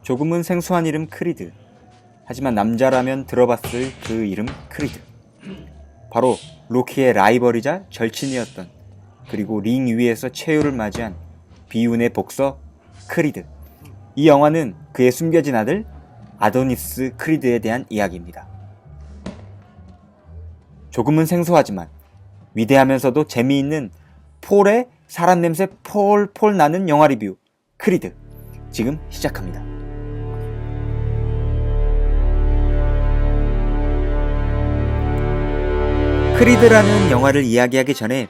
조금은 생소한 이름 크리드. 하지만 남자라면 들어봤을 그 이름 크리드. 바로 로키의 라이벌이자 절친이었던, 그리고 링 위에서 최후를 맞이한 비운의 복서 크리드. 이 영화는 그의 숨겨진 아들 아도니스 크리드에 대한 이야기입니다. 조금은 생소하지만 위대하면서도 재미있는 폴의 사람 냄새 폴폴 나는 영화 리뷰 크리드, 지금 시작합니다. 크리드라는 영화를 이야기하기 전에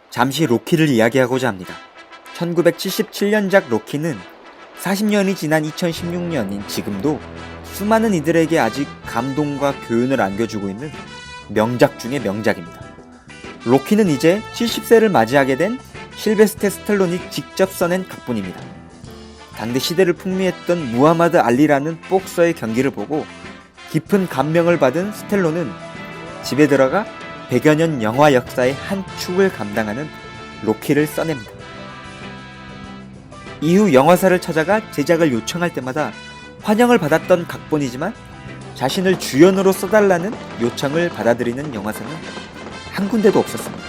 잠시 로키를 이야기하고자 합니다. 1977년작 로키는 40년이 지난 2016년인 지금도 수많은 이들에게 아직 감동과 교훈을 안겨주고 있는 명작 중의 명작입니다. 로키는 이제 70세를 맞이하게 된 실베스테 스탈론이 직접 써낸 각본입니다. 당대 시대를 풍미했던 무하마드 알리라는 복서의 경기를 보고 깊은 감명을 받은 스탈론은 집에 들어가 100여 년 영화 역사의 한 축을 감당하는 로키를 써냅니다. 이후 영화사를 찾아가 제작을 요청할 때마다 환영을 받았던 각본이지만 자신을 주연으로 써달라는 요청을 받아들이는 영화사는 한 군데도 없었습니다.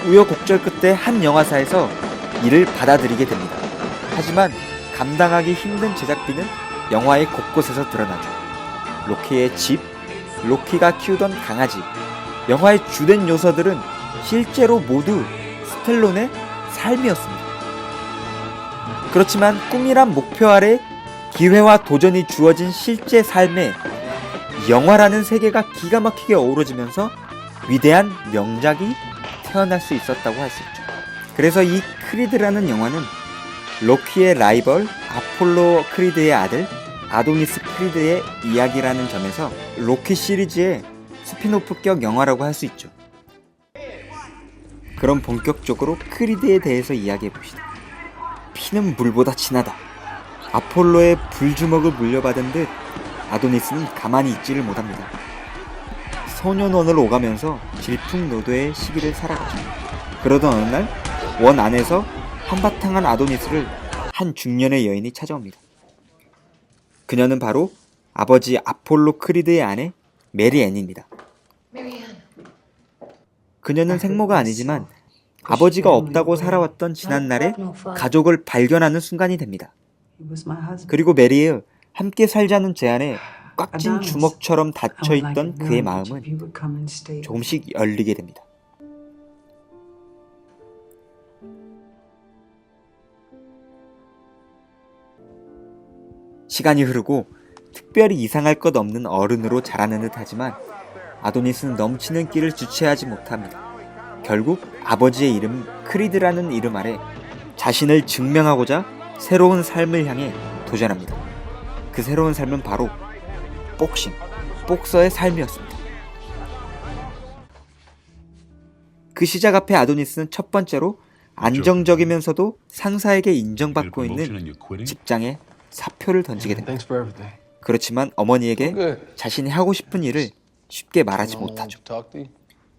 우여곡절 끝에 한 영화사에서 이를 받아들이게 됩니다. 하지만 감당하기 힘든 제작비는 영화의 곳곳에서 드러나죠. 로키의 집, 로키가 키우던 강아지, 영화의 주된 요소들은 실제로 모두 스텔론의 삶이었습니다. 그렇지만 꿈이란 목표 아래 기회와 도전이 주어진 실제 삶에 영화라는 세계가 기가 막히게 어우러지면서 위대한 명작이 태어날 수 있었다고 할 수 있죠. 그래서 이 크리드라는 영화는 로키의 라이벌 아폴로 크리드의 아들 아도니스 크리드의 이야기라는 점에서 로키 시리즈의 스피노프격 영화라고 할 수 있죠. 그럼 본격적으로 크리드에 대해서 이야기해봅시다. 피는 물보다 진하다. 아폴로의 불주먹을 물려받은 듯 아도니스는 가만히 있지를 못합니다. 소년원을 오가면서 질풍노도의 시기를 살아가죠. 그러던 어느 날 원 안에서 한바탕한 아도니스를 한 중년의 여인이 찾아옵니다. 그녀는 바로 아버지 아폴로 크리드의 아내 메리 앤입니다. 그녀는 생모가 아니지만 아버지가 없다고 살아왔던 지난날에 가족을 발견하는 순간이 됩니다. 그리고 메리의 함께 살자는 제안에 꽉 찐 주먹처럼 닫혀있던 그의 마음은 조금씩 열리게 됩니다. 시간이 흐르고 특별히 이상할 것 없는 어른으로 자라는 듯 하지만 아도니스는 넘치는 끼를 주체하지 못합니다. 결국 아버지의 이름 크리드라는 이름 아래 자신을 증명하고자 새로운 삶을 향해 도전합니다. 그 새로운 삶은 바로 복싱, 복서의 삶이었습니다. 그 시작 앞에 아도니스는 첫 번째로 안정적이면서도 상사에게 인정받고 있는 직장에 사표를 던지게 됩니다. 그렇지만 어머니에게 자신이 하고 싶은 일을 쉽게 말하지 못하죠.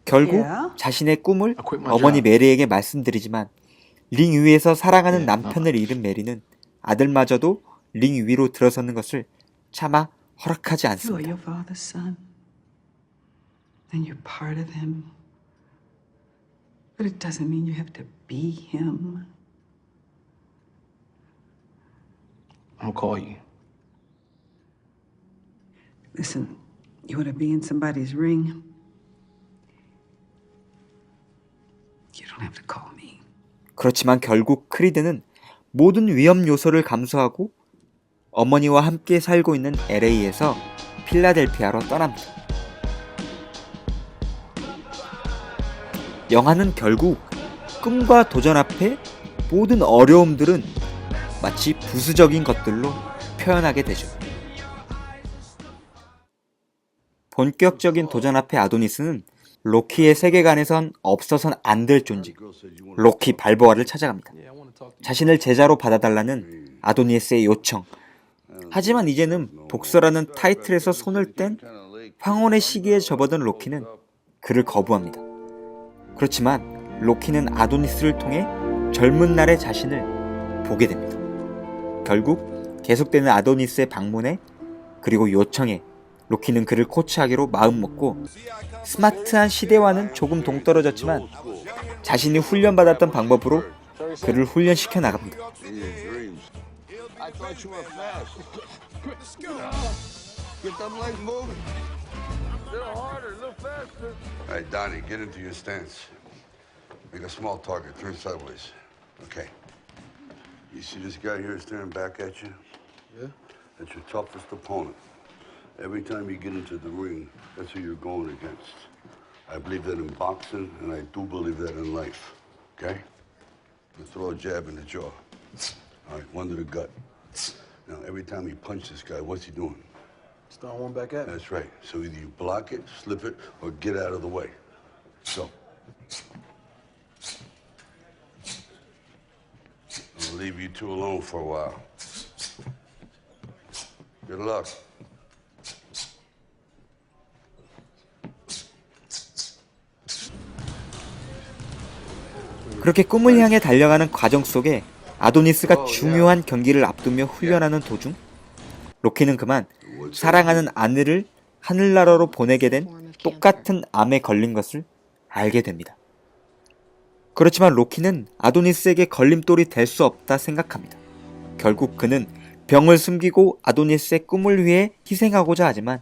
결국 자신의 꿈을 어머니 메리에게 말씀드리지만 링 위에서 살아가는 남편을 잃은 메리는 아들마저도 링 위로 들어서는 것을 차마 허락하지 않습니다. I'll call you. Listen, you want to be in somebody's ring? You don't have to call me. 그렇지만 결국 크리드는 모든 위험 요소를 감수하고 어머니와 함께 살고 있는 LA에서 필라델피아로 떠납니다. 영화는 결국 꿈과 도전 앞에 모든 어려움들은 마치 부수적인 것들로 표현하게 되죠. 본격적인 도전 앞에 아도니스는 로키의 세계관에선 없어선 안 될 존재, 로키 발보아를 찾아갑니다. 자신을 제자로 받아달라는 아도니스의 요청. 하지만 이제는 복서라는 타이틀에서 손을 뗀 황혼의 시기에 접어든 로키는 그를 거부합니다. 그렇지만 로키는 아도니스를 통해 젊은 날의 자신을 보게 됩니다. 결국 계속되는 아도니스의 방문에 그리고 요청에 로키는 그를 코치하기로 마음먹고 스마트한 시대와는 조금 동떨어졌지만 자신이 훈련받았던 방법으로 그를 훈련시켜 나갑니다. I thought you were fast. Get them legs moving. Little harder, a little faster. All right, Donnie, get into your stance. Make a small target. Turn sideways. Okay. You see this guy here staring back at you? Yeah? That's your toughest opponent. Every time you get into the ring, that's who you're going against. I believe that in boxing, and I do believe that in life. Okay? You throw a jab in the jaw. All right, one to the gut. Now, every time you punch this guy, what's he doing? He's throwing one back at me. That's right. So either you block it, slip it, or get out of the way. So. I'll leave you two alone for a while. Good luck. 그렇게 꿈을 향해 달려가는 과정 속에 아도니스가 중요한 경기를 앞두며 훈련하는 도중 로키는 그만 사랑하는 아내를 하늘나라로 보내게 된 똑같은 암에 걸린 것을 알게 됩니다. 그렇지만 로키는 아도니스에게 걸림돌이 될 수 없다 생각합니다. 결국 그는 병을 숨기고 아도니스의 꿈을 위해 희생하고자 하지만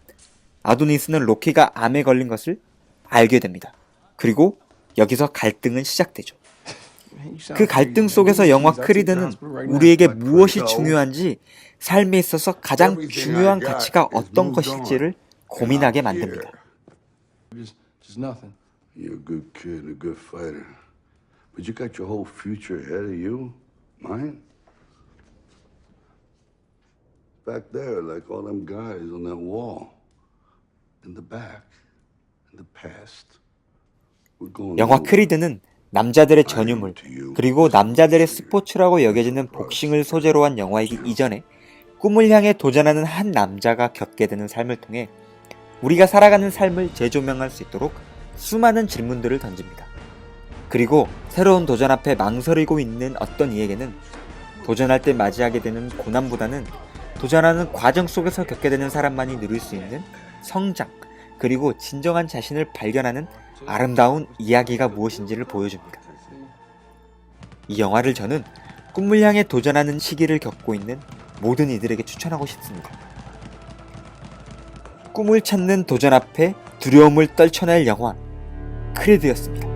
아도니스는 로키가 암에 걸린 것을 알게 됩니다. 그리고 여기서 갈등은 시작되죠. 그 갈등 속에서 영화 크리드는 우리에게 무엇이 중요한지 삶에 있어서 가장 중요한 가치가 어떤 것일지를 고민하게 만듭니다. Just nothing. You're a good kid, a good fighter. But you got your whole future ahead of you. Mine? Back there, like all them guys on that wall. In the back, in the past. We're going 영화 nowhere. 크리드는 남자들의 전유물 그리고 남자들의 스포츠라고 여겨지는 복싱을 소재로 한 영화이기 이전에 꿈을 향해 도전하는 한 남자가 겪게 되는 삶을 통해 우리가 살아가는 삶을 재조명할 수 있도록 수많은 질문들을 던집니다. 그리고 새로운 도전 앞에 망설이고 있는 어떤 이에게는 도전할 때 맞이하게 되는 고난보다는 도전하는 과정 속에서 겪게 되는 사람만이 누릴 수 있는 성장 그리고 진정한 자신을 발견하는 아름다운 이야기가 무엇인지를 보여줍니다. 이 영화를 저는 꿈을 향해 도전하는 시기를 겪고 있는 모든 이들에게 추천하고 싶습니다. 꿈을 찾는 도전 앞에 두려움을 떨쳐낼 영화 크리드였습니다.